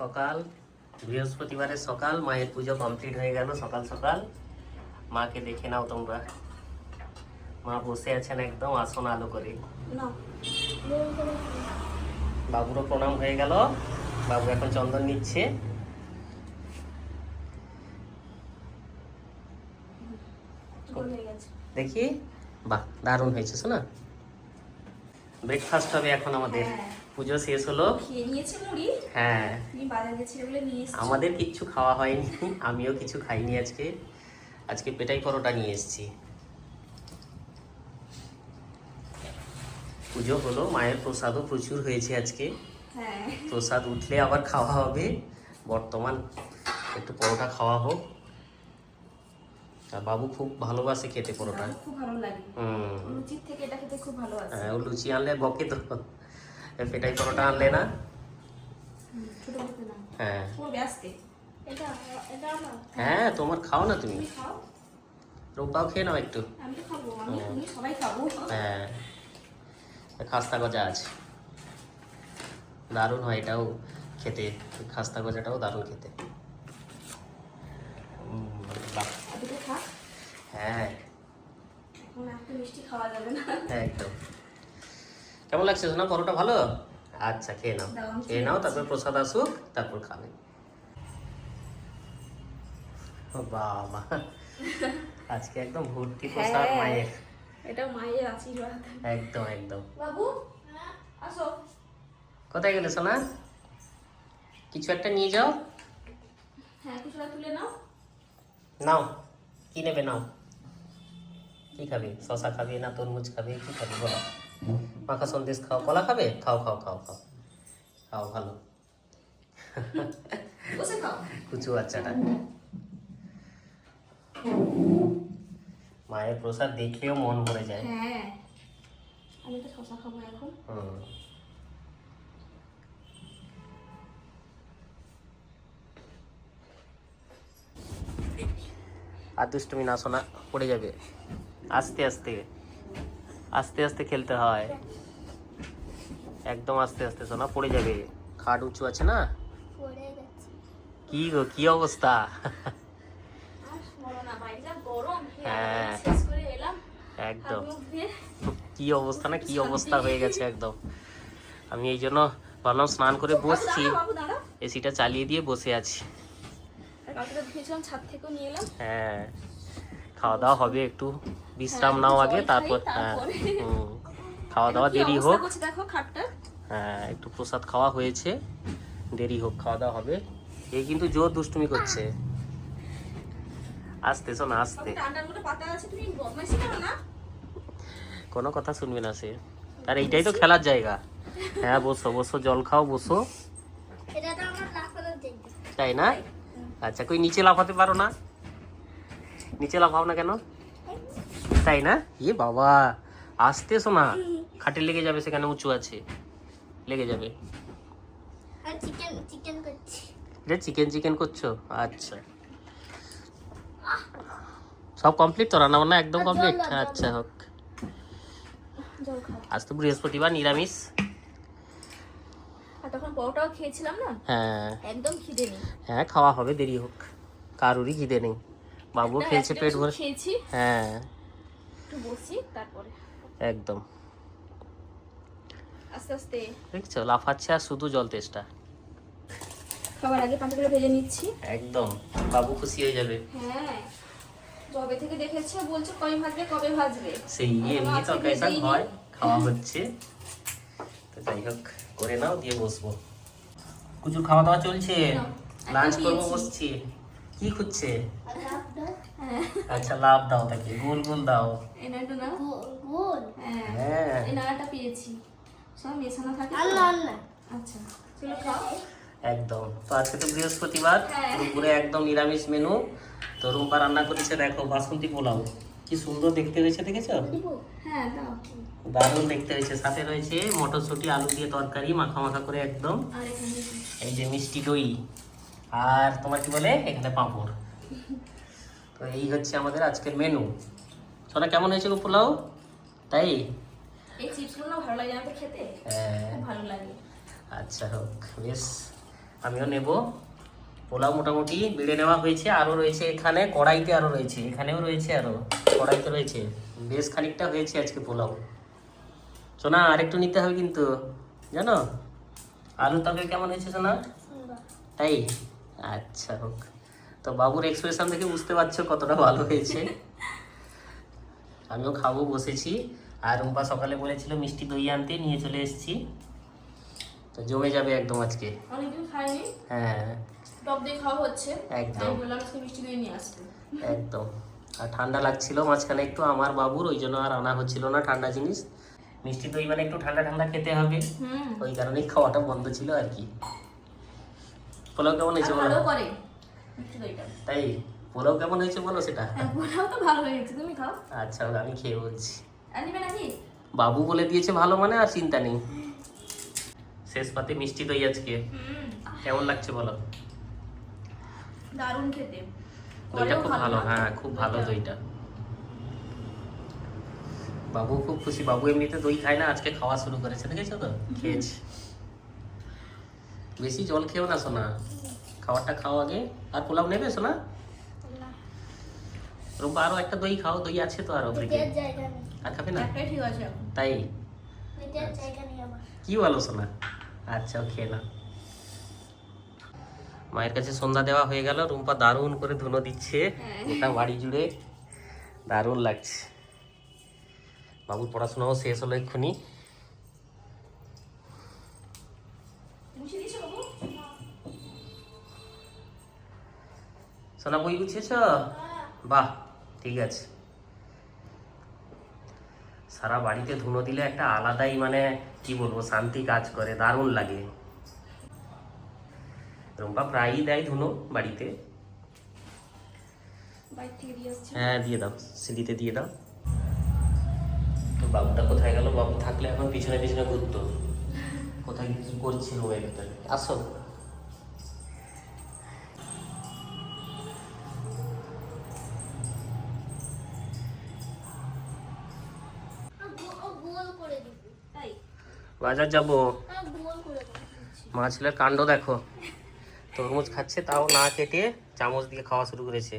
সকাল, বৃহস্পতিবারের সকাল, মায়ের পুজো কমপ্লিট হয়ে গেল সকাল সকাল। মাকে দেখে নাও তোমরা, মা বসে আছেন একদম আসন আলো করে। বাবুরও প্রণাম হয়ে গেল, বাবু এখন চন্দন নিচ্ছে। দেখি, বাহ দারুণ হয়েছে শোনা। ব্রেকফাস্ট হবে এখন আমাদের। পুজো শেষ হলো। হ্যাঁ, আমাদের কিচ্ছু খাওয়া হয়নি, আমিও কিছু খাইনি আজকে। আজকে পেটাই পরোটা নিয়ে এসেছি। পুজো হলো, মায়ের প্রসাদও প্রচুর হয়েছে আজকে। প্রসাদ উঠলে আবার খাওয়া হবে, বর্তমান একটু পরোটা খাওয়া হোক। বাবু খুব ভালোবাসে খেতে পরোটা, খুব ভালো লাগে। লুচির থেকে এটা খেতে খুব ভালো আছে। হ্যাঁ, ও লুচি আনলে বকে তো, পেটাই পরোটা আনলে না। ছোট করতে না, হ্যাঁ পুরো ব্যস্তে। এটা এটা আমার। হ্যাঁ, তোমার খাও না তুমি, তুমি খাও। রূপাও খেয়ে নাও একটু। আমি তো খাবো, আমি তুমি সবাই খাবো। হ্যাঁ, খাস্তা গজা আছে, দারুণ হয় এটাও খেতে। খাস্তা গজাটাও দারুণ খেতে। বাহ, দুটো খা। হ্যাঁ একটা মিষ্টি খাওয়া যাবে না। একদম। কেমন লাগছে শোনা পরোটা? ভালো? আচ্ছা, খেয়ে নাও, খেয়ে নাও, তারপর প্রসাদ আসুক, তারপর খাবে। বাবা, আজকে একদম ভর্তি প্রসাদ মায়ের। এটা মায়ের আশীর্বাদ। একদম একদম। বাবু আসো। কোথায় গেলে সোনা? কিছু একটা নিয়ে যাও। হ্যাঁ, কিছুটা তুলে নাও। নাও, কি নেবে নাও। কি খাবে? শশা খাবে না তরমুজ খাবে? কি খাবে বলো? মাখা সন্দেশ খাও, কলা খাবে? খাও খাও খাও খাও খাও, ভালো। বসে খাও। কুচু বাচ্চাটা। মায়ের প্রসাদ দেখলেও মন ভরে যায়। হ্যাঁ, আমি তো শশা খাবো এখন। আর দুষ্টুমি না শোনা, পড়ে যাবে। আস্তে আস্তে আস্তে আস্তে খেলতে হয়, একদম আস্তে আস্তে শোনা, পড়ে যাবে। খাট উঁচু আছে না। কি গো, কি অবস্থা? হ্যাঁ একদম, কি অবস্থা না, কি অবস্থা হয়ে গেছে একদম। আমি এই জন্য ভাবলাম স্নান করে বসছি, এসিটা চালিয়ে দিয়ে বসে আছি। হ্যাঁ, খাওয়া দাওয়া হবে, একটু বিশ্রাম নাও আগে, তারপর হ্যাঁ খাওয়া দাওয়া দেরি হোক। হ্যাঁ, একটু প্রসাদ খাওয়া হয়েছে, দেরি হোক, খাওয়া দাওয়া হবে। এই কিন্তু জোর দুষ্টুমি করছে। আস্তে শোনা, আস্তে, কোনো কথা শুনবে না সে। আর এইটাই তো খেলার জায়গা। হ্যাঁ, বসো বসো, জল খাও, বসো। তাই না? আচ্ছা, কই নিচে লাফাতে পারো না? নিচে লাফাও না কেন? তাই না? এ বাবা, আস্তে শোনা, খাটে লেগে যাবে, সেখানে উঁচু আছে, লেগে যাবে। চিকেন চিকেন করছো? আচ্ছা, সব কমপ্লিট তো, রান্না বান্না একদম কমপ্লিট? আচ্ছা হোক। আজ তো বৃহস্পতিবার, নিরামিষ। তখন পরোটাও খেয়েছিলাম না, হ্যাঁ একদম খিদে নেই। হ্যাঁ, খাওয়া হবে, দেরি হোক, কারুরই খিদে নেই। বাবুও খেয়েছে পেট ভরে। হ্যাঁ, একটু বসি তারপরে একদম। আস্তে আস্তে দেখছো, লাফাচ্ছে আর শুধু জল তেষ্টা। খাবার আগে পাঁচগুলো ভেজে নিচ্ছি। একদম, বাবু খুশি হয়ে যাবে। হ্যাঁ, যবে থেকে দেখেছে বলছে কবে ভাজবে কবে ভাজবে, সেই এমনি তরকারি শাক হয়, খাওয়া হচ্ছে। তো যাই হোক, করে নাও, দিয়ে বসবো। কুচুর খাওয়া দাওয়া চলছে, লাঞ্চ করবো, বসছি। কি খুঁজছে? আচ্ছা, লাভ দাও তাকে, গোল গোল দাও। এনাটা না গোল, হ্যাঁ এনাটা পেয়েছি, সব মেশানো থাকে। আচ্ছা চলো খাও। একদম। তো আজকে তো বৃহস্পতিবার, দুপুরে একদম নিরামিষ মেনু। তো রুম্পা রান্না করেছে, দেখো বাসন্তী পোলাও, কি সুন্দর দেখতে হয়েছে, দেখেছো? হ্যাঁ দাও, দারুণ দেখতে হয়েছে। সাথে রয়েছে মটরশুঁটি আলু দিয়ে তরকারি, মাখা মাখা করে একদম। এই যে মিষ্টি দই, আর তোমার কি বলে এখানে পাঁপড়। তো এই হচ্ছে আমাদের আজকের মেনু। সোনা, কেমন হয়েছে গো পোলাও? তাই এই চিপসগুলো ভালো লাগে আমাদের খেতে, হ্যাঁ ভালো লাগে। আচ্ছা হোক, বেশ। আমিও নেব। পোলাও মোটামুটি বেড়ে নেওয়া হয়েছে, আরও রয়েছে এখানে কড়াইতে, আরও রয়েছে এখানেও রয়েছে, আরও কড়াইতে রয়েছে। বেশ খানিকটা হয়েছে আজকে পোলাও। সোনা আরেকটু নিতে হবে কিন্তু, জানো। আলু তরকারি কেমন হয়েছে সোনা? তাই? আচ্ছা হোক। তো বাবুর এক্সপ্রেশন দেখে বুঝতে পারছো কতটা ভালো হয়েছে। আমিও খাবো, বসেছি। আর রুম্পা সকালে বলেছিল মিষ্টি দই আনতে, নিয়ে চলে এসেছি। তো জমে যাবে একদম আজকে। অনেকদিন খাইনি, হ্যাঁ টক দিয়ে খাওয়া হচ্ছে, একদম। আমি বললাম আজকে মিষ্টি দই নিয়ে আসতে। একদম। আর ঠান্ডা লাগছিল মাঝখানে একটু আমার বাবুর, ওই জন্য আর আনা হচ্ছিল না ঠান্ডা জিনিস। মিষ্টি দই মানে একটু ঠান্ডা ঠান্ডা খেতে হবে, ওই কারণেই খাওয়াটা বন্ধ ছিল আর কি। পোলাও কেমন হয়েছে বলো? ভালো করে মিষ্টি দইটা। তাই? পোলাও কেমন হয়েছে বলো সেটা। হ্যাঁ, পোলাও তো ভালো হয়েছে, তুমি খাও। আচ্ছা আমি খেয়ে বলছি। আর নিবে নাকি? বাবু বলে দিয়েছে ভালো মানে আর চিন্তা নেই। শেষ পাতে মিষ্টি দই আজকে। কেমন লাগছে বলো? দারুণ খেতে, দইটা খুব ভালো, না? হ্যাঁ খুব ভালো দইটা। বাবু খুব খুশি, বাবু এমনিতে দই খায় না, আজকে খাওয়া শুরু করেছে, দেখেছো তো? খেয়েছে। বেশি জল খেও না সোনা, খাবারটা খাও আগে। আর পোলাও নেবে সোনা? রুম্পা আরো একটা দই খাও, দই আছে তো আরো ফ্রিজে। আর খাবে না? একটাই ঠিক আছে এখন। তাই? কি বলো সোনা? আচ্ছা খেয়ে না। মায়ের কাছে সন্ধ্যা দেওয়া হয়ে গেল। রুম্পা দারুণ করে ধুনো দিচ্ছে গোটা বাড়ি জুড়ে, দারুণ লাগছে। বাবুর পড়াশোনাও শেষ হলো এক্ষুনি। মুছে দিয়েছো বাবু? সোনা বই গুছিয়েছ? বাহ, ঠিক আছে। সারা বাড়িতে ধুনো দিলে একটা আলাদাই মানে কি বলবো শান্তি কাজ করে, দারুণ লাগে। রুম্পা প্রায়ই দেয় ধুনো বাড়িতে। বাইরে থেকে দিয়ে আসছি। হ্যাঁ দিয়ে দাও, সিঁড়িতে দিয়ে দাও। তো বাবুটা কোথায় গেল? বাবু থাকলে এখন পিছনে পিছনে ঘুরতো। কোথায় কিছু করছে রুমের ভেতরে। আসো। তাই? বাজার যাবো। মা ছেলের কাণ্ড দেখো, তরমুজ খাচ্ছে তাও না কেটে চামচ দিয়ে খাওয়া শুরু করেছে।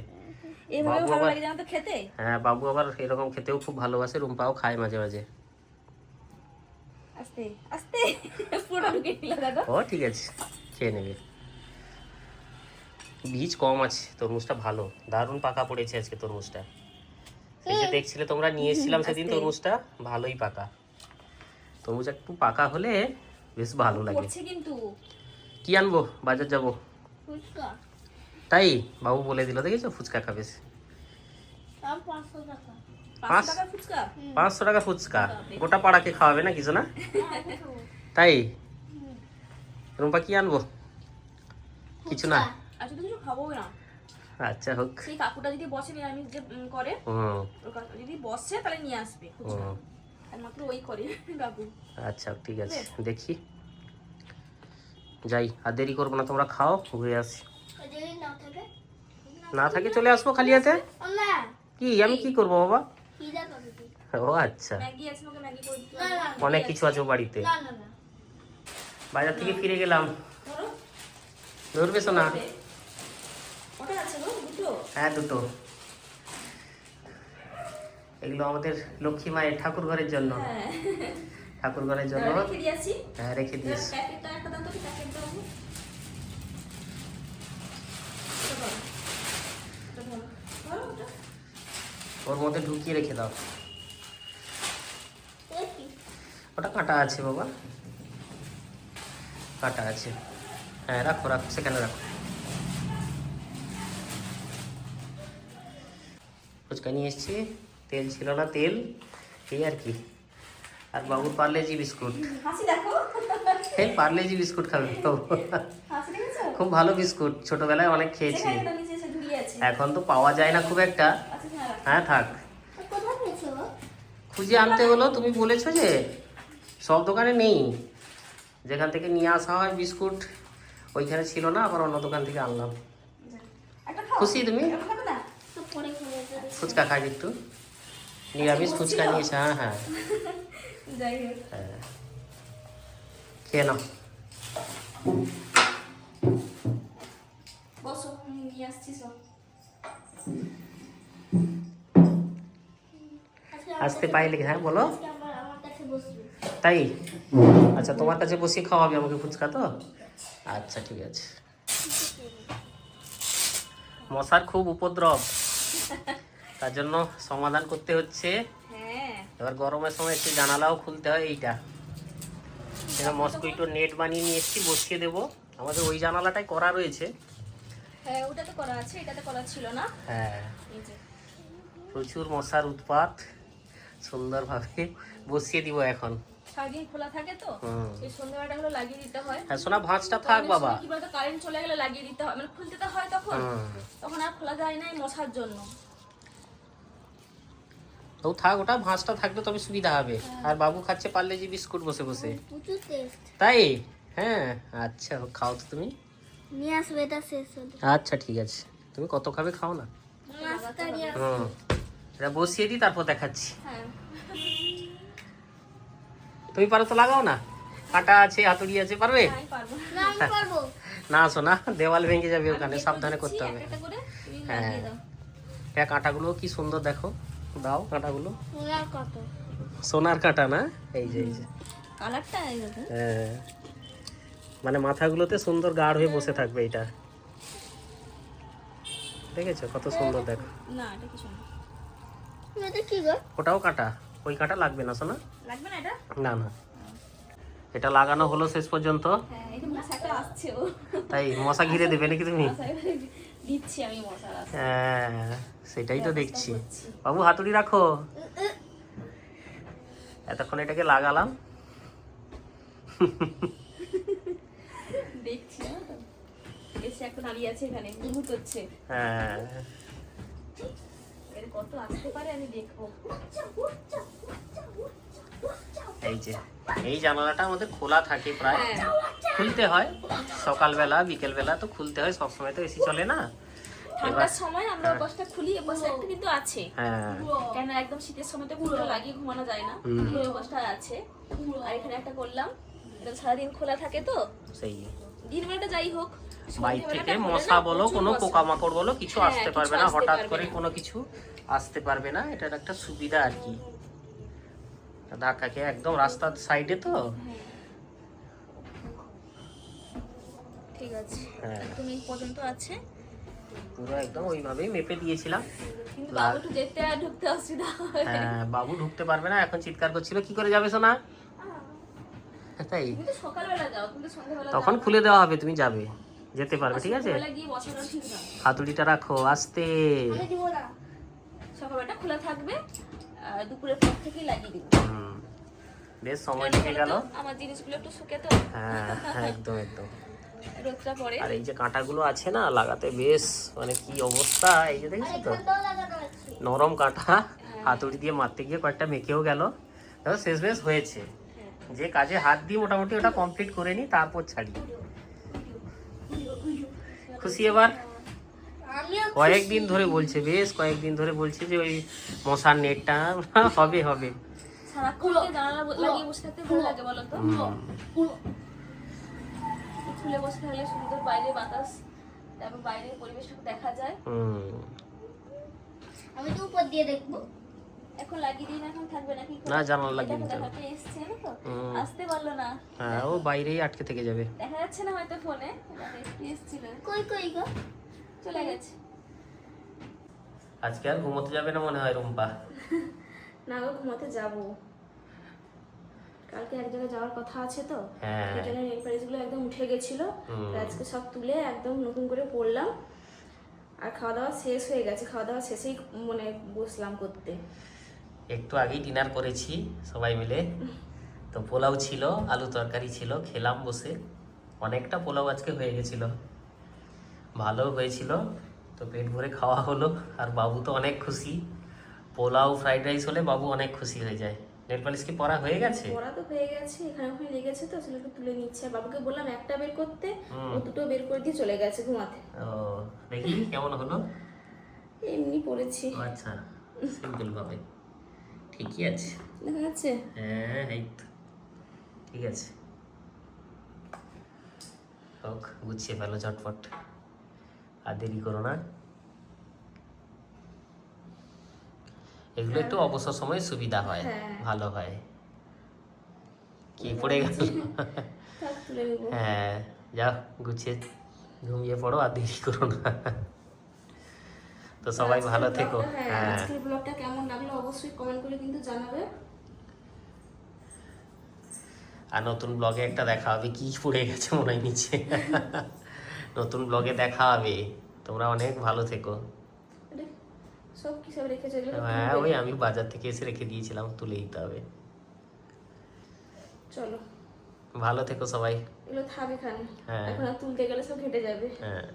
এভাবে বাবু ভালো আবার- লাগে জানো তো খেতে? হ্যাঁ বাবু আবার এরকম খেতেও খুব ভালোবাসে, রুম্পাও খায় মাঝে মাঝে। আস্তে আস্তে পুরোটা ঢুকে দিল দাদা। ও ঠিক আছে, খেয়ে নেবে। বীজ কম আছে, তরমুজটা ভালো, দারুণ পাকা পড়েছে আজকে তরমুজটা। সেই যে দেখছিলে তোমরা, নিয়ে এসেছিলাম সেদিন তরমুজটা, ভালোই পাকা। তরমুজ একটু পাকা হলে বেশ ভালো লাগে। পড়ছে কিন্তু। কি আনবো? বাজার যাব। ফুচকা। তাই? বাবু বলে দিল, দেখেছো ফুচকা খাবে সে। 500 টাকা। পাঁচ- 500 টাকা ফুচকা? 500 টাকা ফুচকা? গোটা পাড়াকে খাওয়াবে না কিছু না? তাই? রুম্পা কি আনবো? কিছু না? আচ্ছা তো কিছু খাবো না। আচ্ছা হোক। সেই কাকুটা যদি বসে নিরামিষ যে করে, হুম ওই কাকু যদি বসে তাহলে নিয়ে আসবে ফুচকা। হুম। একমাত্র ওই করে কাকু। আচ্ছা ঠিক আছে, দেখি যাই, আর দেরি করবো না, তোমরা খাও, ঘুরে আসি। না থাকে চলে আসবো খালি হাতে। কি আমি কি করবো বাবা? ও আচ্ছা, ম্যাগি আছে, ওকে ম্যাগি করে দিতে হবে। অনেক কিছু আছে ও বাড়িতে। বাজার থেকে ফিরে গেলাম। ধরো, ধরবে শোনা? ওটা আছে গো দুটো। হ্যাঁ দুটো। এগুলো আমাদের লক্ষ্মী মায়ের ঠাকুর ঘরের জন্য। হ্যাঁ। ঠাকুর ঘরের জন্য। রেখে দিয়েছি। হ্যাঁ রেখে দিস। প্যাকেটটা একটা দাও তো, প্যাকেট দাও। এটা ধরো। এটা ধরো। ধরো ওটা। ওর মধ্যে ঢুকিয়ে রেখে দাও। ওটা কাটা আছে বাবা, কাটা আছে। হ্যাঁ রাখো রাখো, সেখানে রাখো। ফুচকা নিয়ে এসছি, তেল ছিল না, তেল এই আর কি। আর বাবুর পার্লেজি বিস্কুট। হাসি দেখো। এই পার্লেজি বিস্কুট খাবে তো? হাসি দেখেছো? খুব ভালো বিস্কুট, ছোটবেলায় অনেক খেয়েছি। সেখানে তো নিচে এসে ঝুলিয়ে আছে। এখন তো পাওয়া যায় না খুব একটা। আচ্ছা হ্যাঁ রাখো। হ্যাঁ থাক, কোথায় পেয়েছো? খুঁজে আনতে হলো, তুমি বলেছো যে সব দোকানে নেই। যেখান থেকে নিয়ে আসা হয় বিস্কুট ওইখানে ছিল না, আবার অন্য দোকান থেকে আনলাম। একটা খাও। খুশি তুমি? একটা খাবে না? তো পরে খাবে। ফুচকা খাই একটু, নিরামিষ ফুচকা নিয়েছে। হ্যাঁ হ্যাঁ যাই হোক। হ্যাঁ, খেয়ে নাও। নিয়ে আসছি সব। আসতে পাইলে হ্যাঁ বলো। আমার কাছে বসবে। তাই আচ্ছা, তোমার কাছে বসিয়ে খাওয়াবে আমাকে ফুচকা তো? আচ্ছা ঠিক আছে। মশার খুব উপদ্রব, তার জন্য সমাধান করতে হচ্ছে। হ্যাঁ এবার গরমের সময় একটু জানালাও খুলতে হয়। এইটা মস্কুইটো নেট বানিয়ে নিয়ে এসেছি, বসিয়ে দেবো। আমাদের ওই জানালাটাই করা রয়েছে। হ্যাঁ, ওটাতে করা আছে, এটাতে করা ছিল না। হ্যাঁ, এই যে প্রচুর মশার উৎপাত। সুন্দরভাবে বসিয়ে দিব এখন। সারাদিন খোলা থাকে তো, এই সন্ধ্যাবেলাটা হলো লাগিয়ে দিতে হয়। হ্যাঁ সোনা, ভাঁজটা থাক বাবা। কি বলতো, কারেন্ট চলে গেলে লাগিয়ে দিতে হয়, মানে খুলতে তো হয় তখন। তখন আর খোলা যায় না এই মশার জন্য। তো থাক, ওটা ভাঁজটা থাকলে তবে সুবিধা হবে। আর বাবু খাচ্ছে পার্লেজি বিস্কুট বসে বসে। প্রচুর টেস্ট। তাই হ্যাঁ, আচ্ছা খাও তো তুমি। নিয়ে আসবে এটা শেষ হলে। আচ্ছা ঠিক আছে, তুমি কত খাবে খাও না। মাছটা নিয়ে এটা বসিয়ে দিই, তারপর দেখাচ্ছি। হ্যাঁ, তুমি পারো তো, লাগাও না। কাঁটা আছে, হাতুড়ি আছে, পারবে? আমি পারবো না। আমি পারবো। না সোনা, দেওয়াল ভেঙে যাবে ওখানে, সাবধানে করতে হবে। একটা করে তুমি হ্যাঁ। লাগিয়ে দাও। হ্যাঁ, কাঁটাগুলো কি সুন্দর দেখো, দাও কাঁটাগুলো। সোনার কত সোনার কাঁটা না, এই যে এই যে। কালারটা এইরকম। হ্যাঁ, মানে মাথাগুলোতে সুন্দর গাঢ় হয়ে বসে থাকবে এটা। দেখেছো কত সুন্দর দেখো। না এটা কিছু না। এটা কি গো? ওটাও কাঁটা, ওই কাঁটা লাগবে না সোনা। লাগবে না এটা? না না, এটা লাগানো হলো শেষ পর্যন্ত। হ্যাঁ, এই যে মশাটা আসছে ও। তাই মশা ঘিরে দেবে নাকি তুমি? দিচ্ছি আমি মশা আসছে। হ্যাঁ, সেটাই তো দেখছি। বাবু হাতুড়ি রাখো। এতক্ষণ এটাকে লাগালাম। দেখছি না তো। এসে এখন দাঁড়িয়ে আছে এখানে, মুহূর্ত হচ্ছে। হ্যাঁ, এর কত আসতে পারে আমি দেখবো। এই যে এই জানালাটা আমাদের খোলা থাকে প্রায়। হ্যাঁ। খুলতে হয় সকালবেলা বিকেলবেলা, তো খুলতে হয়, সবসময় তো এসি চলে না। ঠান্ডার সময় আমরা অবস্থা খুলি, অবস্থা একটা কিন্তু আছে। হ্যাঁ, কেন একদম শীতের সময় তো পুরো লাগিয়ে ঘুমানো যায় না, এই অবস্থা আছে। আর এখানে একটা করলাম, এটা সারাদিন খোলা থাকে তো, সেই দিনবেলাটা যাই হোক, বাইরে থেকে সন্ধ্যেবেলাটা হলে মশা না বলো, প্রচুর কোনো মশা। পোকামাকড় বলো, কিছু হ্যাঁ, আসতে কিছু পারবে না। আসতে হঠাৎ পারবে করে না। কোনো কিছু আসতে পারবে না, এটার একটা সুবিধা আর কি। ধাক্কা খেয়ে একদম রাস্তার সাইডে তো। ঠিক আছে, হ্যাঁ। তুমি এই পর্যন্ত আছে। পুরো একদম ওইভাবেই মেপে দিয়েছিলাম। কিন্তু বাবু একটু যেতে আর ঢুকতে অসুবিধা হয়। হ্যাঁ, বাবু ঢুকতে পারবে না, এখন চিৎকার করছিল কি করে যাবে সোনা। তাই তুমি তো সকালবেলা যাও, তুমি তো সন্ধ্যাবেলা তখন খুলে দেওয়া হবে, তুমি যাবে, যেতে পারবে, ঠিক আছে। সকালবেলা গিয়ে বসানো ঠিক না। হাতুড়িটা রাখো আস্তে। সকালবেলাটা খোলা থাকবে, আর দুপুরের পর থেকেই লাগিয়ে দিবো। বেশ সময় লেগে গেল। আমার জিনিসগুলো একটু শুকে তো, হ্যাঁ, একদম একদম। রোদটা পড়ে। আর এই যে কাঁটাগুলো আছে না, লাগাতে বেশ মানে কি অবস্থা। এই যে দেখছো তো, নরম কাঁটা, হাতুড়ি দিয়ে মারতে গিয়ে কয়েকটা মেকেও গেল। দেখো শেষ বেশ হয়েছে। যে কাজে হাত দিই মোটামুটি ওটা কমপ্লিট করে নিই, তারপর ছাড়ি। খুশি এবার? কয়েকদিন ধরে বলছে, বেশ কয়েকদিন ধরে বলছে যে ওই মশার নেটটা হবে হবে। সারাক্ষণ জানালা লাগিয়ে বসে থাকতে ভালো লাগে বলো তো? খুলে বসে থাকলে সুন্দর বাইরে বাতাস, তারপর বাইরের পরিবেশটা দেখা যায়। আমি তো উপর দিয়ে দেখবো। এখন লাগিয়ে দিই না, এখন থাকবে নাকি? না, জানালা লাগিয়ে দিতে হবে। এসছে না তো, আসতে পারলো না। হ্যাঁ, ও বাইরেই আটকে থেকে যাবে। দেখা যাচ্ছে না হয়তো ফোনে, এসছিল। কই কই গো? চলে গেছে। আজকে আর ঘুমোতে যাবে না মনে হয় রুম্পা। না গো, ঘুমাতে যাবো। কালকে এক জায়গায় যাওয়ার কথা আছে তো, হ্যাঁ। এই জন্য নেল পালিশগুলো একদম উঠে গেছিল। আজকে সব তুলে একদম নতুন করে পরলাম। আর খাওয়া দাওয়া শেষ হয়ে গেছে, খাওয়া দাওয়া শেষেই মানে বসলাম করতে। একটু আগেই ডিনার করেছি সবাই মিলে। তো পোলাও ছিল, আলু তরকারি ছিল, খেলাম বসে। অনেকটা পোলাও আজকে হয়ে গেছিল, ভালো হয়েছিল। তো পেট ভরে খাওয়া হলো। আর বাবু তো অনেক খুশি। পোলাও ফ্রাইড রাইস হলে বাবু অনেক খুশি হয়ে যায়। নেল পালিশ কি পরা হয়ে গেছে? পড়া তো হয়ে গেছে, এখানে ওখানে লেগেছে তো, সেগুলো তুলে নিচ্ছে। আর বাবুকে বললাম একটা বের করতে, ও দুটো বের করে দিয়ে চলে গেছে ঘুমাতে। ও, দেখি কেমন হলো। এমনি পড়েছি। আচ্ছা, সিম্পল ভাবে ঠিকই আছে। দেখা যাচ্ছে? হ্যাঁ, এই তো ঠিক আছে। হোক, গুছিয়ে ফেলো ঝটপট। আর দেরি করো না। এগুলো একটু অবসর সময় সুবিধা হয়, হ্যাঁ। ভালো হয়। কি পড়ে গেল? থাক, তুলে নেবো। হ্যাঁ, যাও গুছিয়ে ঘুমিয়ে পড়ো আর দেরি করো না। তো সবাই আজকের ভালো থেকো। ব্লগটা, হ্যাঁ, হ্যাঁ, আজকের ব্লগটা কেমন লাগলো অবশ্যই কমেন্ট করে কিন্তু জানাবে। আর নতুন ব্লগে একটা দেখা হবে, কি পড়ে গেছে মনে হয় নিচে। নতুন ব্লগে দেখা হবে। তোমরা অনেক ভালো থেকো। আরে, সব কি সব রেখেছে এগুলো তো হ্যাঁ, তুলবে। ওই আমি বাজার থেকে এসে রেখে দিয়েছিলাম, তুলে দিতে হবে। চলো, ভালো থেকো সবাই। এগুলো থাক এখানে, হ্যাঁ। এখন আর তুলতে গেলে সব ঘেটে যাবে। হ্যাঁ।